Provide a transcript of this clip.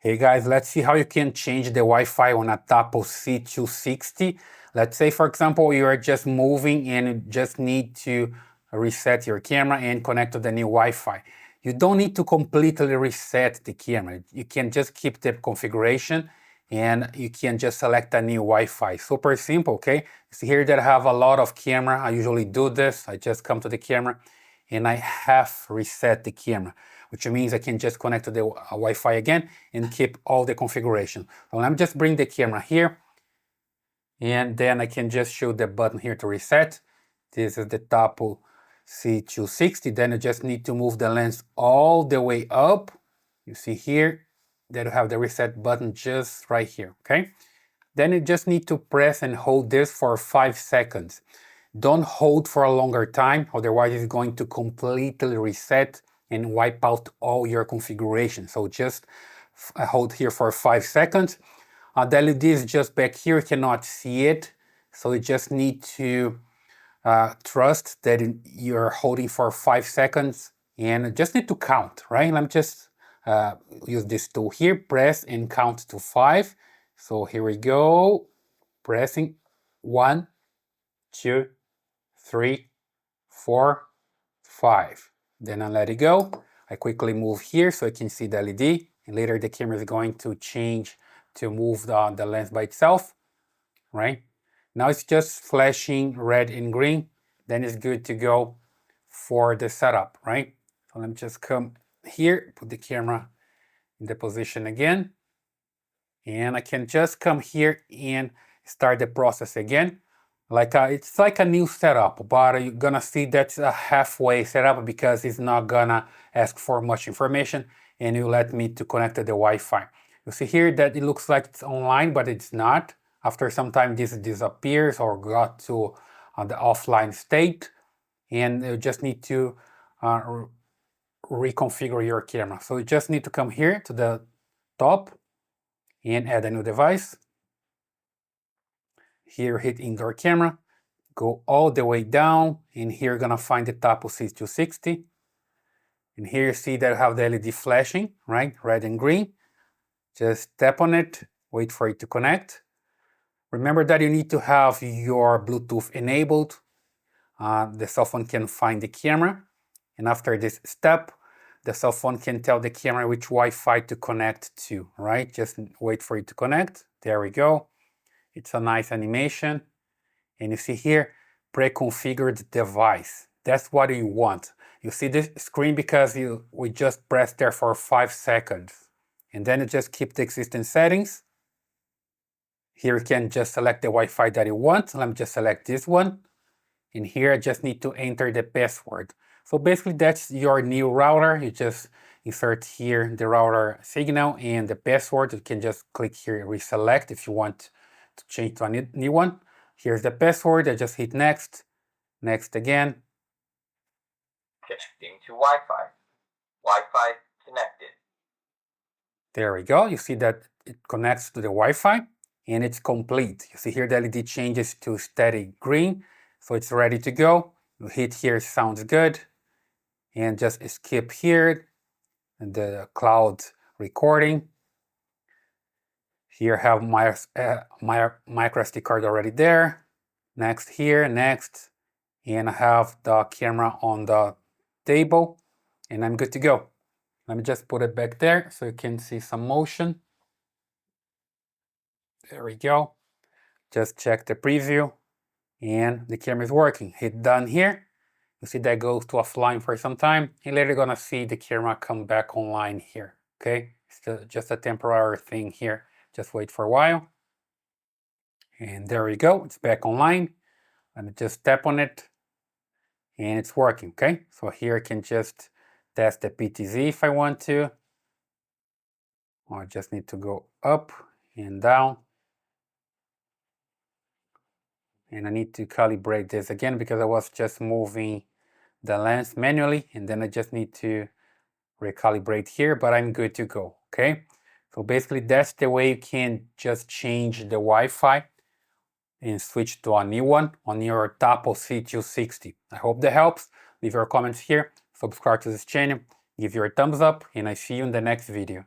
Hey guys, let's see how you can change the Wi-Fi on a Tapo C260. Let's say, for example, you are just moving and you just need to reset your camera and connect to the new Wi-Fi. You don't need to completely reset the camera. You can just keep the configuration and you can just select a new Wi-Fi. Super simple, okay? See here that I have a lot of camera. I usually do this. I just come to the camera and I have reset the camera, which means I can just connect to the Wi-Fi again and keep all the configuration. So let me just bring the camera here, and then I can just show the button here to reset. This is the Tapo C260. Then I just need to move the lens all the way up. You see here that you have the reset button just right here, okay? Then you just need to press and hold this for 5 seconds. Don't hold for a longer time, otherwise it's going to completely reset and wipe out all your configuration. So just hold here for 5 seconds. The LED is just back here, you cannot see it. So you just need to trust that you're holding for 5 seconds and just need to count, right? Let me just use this tool here, press and count to 5. So here we go, pressing 1, 2, 3, 4, 5. Then I let it go. I quickly move here so I can see the LED, and later the camera is going to change to move the lens by itself, right? Now it's just flashing red and green. Then it's good to go for the setup, right? So let me just come here, put the camera in the position again, and I can just come here and start the process again. It's like a new setup, but you're gonna see that's a halfway setup because it's not gonna ask for much information and you let me to connect to the Wi-Fi. You see here that it looks like it's online, but it's not. After some time this disappears or got to the offline state, and you just need to reconfigure your camera. So you just need to come here to the top and add a new device. Here hit indoor camera, go all the way down, and here you're gonna find the Tapo C260. And here you see that I have the LED flashing, right? Red and green. Just tap on it, wait for it to connect. Remember that you need to have your Bluetooth enabled. The cell phone can find the camera. And after this step, the cell phone can tell the camera which Wi-Fi to connect to, right? Just wait for it to connect. There we go. It's a nice animation. And you see here, pre-configured device. That's what you want. You see this screen because we just pressed there for 5 seconds. And then you just keep the existing settings. Here you can just select the Wi-Fi that you want. Let me just select this one. And here I just need to enter the password. So basically that's your new router. You just insert here the router signal and the password. You can just click here, reselect if you want to change to a new one. Here's the password. I just hit next, next again. Connecting to Wi-Fi. Wi-Fi connected. There we go. You see that it connects to the Wi-Fi and it's complete. You see here the LED changes to steady green, so it's ready to go. You hit here, sounds good, and just skip here and the cloud recording. Here I have my microSD card already there. Next here, next, and I have the camera on the table, and I'm good to go. Let me just put it back there so you can see some motion. There we go. Just check the preview, and the camera is working. Hit done here. You see that goes to offline for some time, and later you're gonna see the camera come back online here. Okay, it's just a temporary thing here. Just wait for a while. And there we go, it's back online. Let me just tap on it and it's working, okay? So here I can just test the PTZ if I want to. Or I just need to go up and down. And I need to calibrate this again because I was just moving the lens manually, and then I just need to recalibrate here, but I'm good to go, okay? So basically that's the way you can just change the Wi-Fi and switch to a new one on your Tapo C260. I hope that helps. Leave your comments here, subscribe to this channel, give your a thumbs up, and I see you in the next video.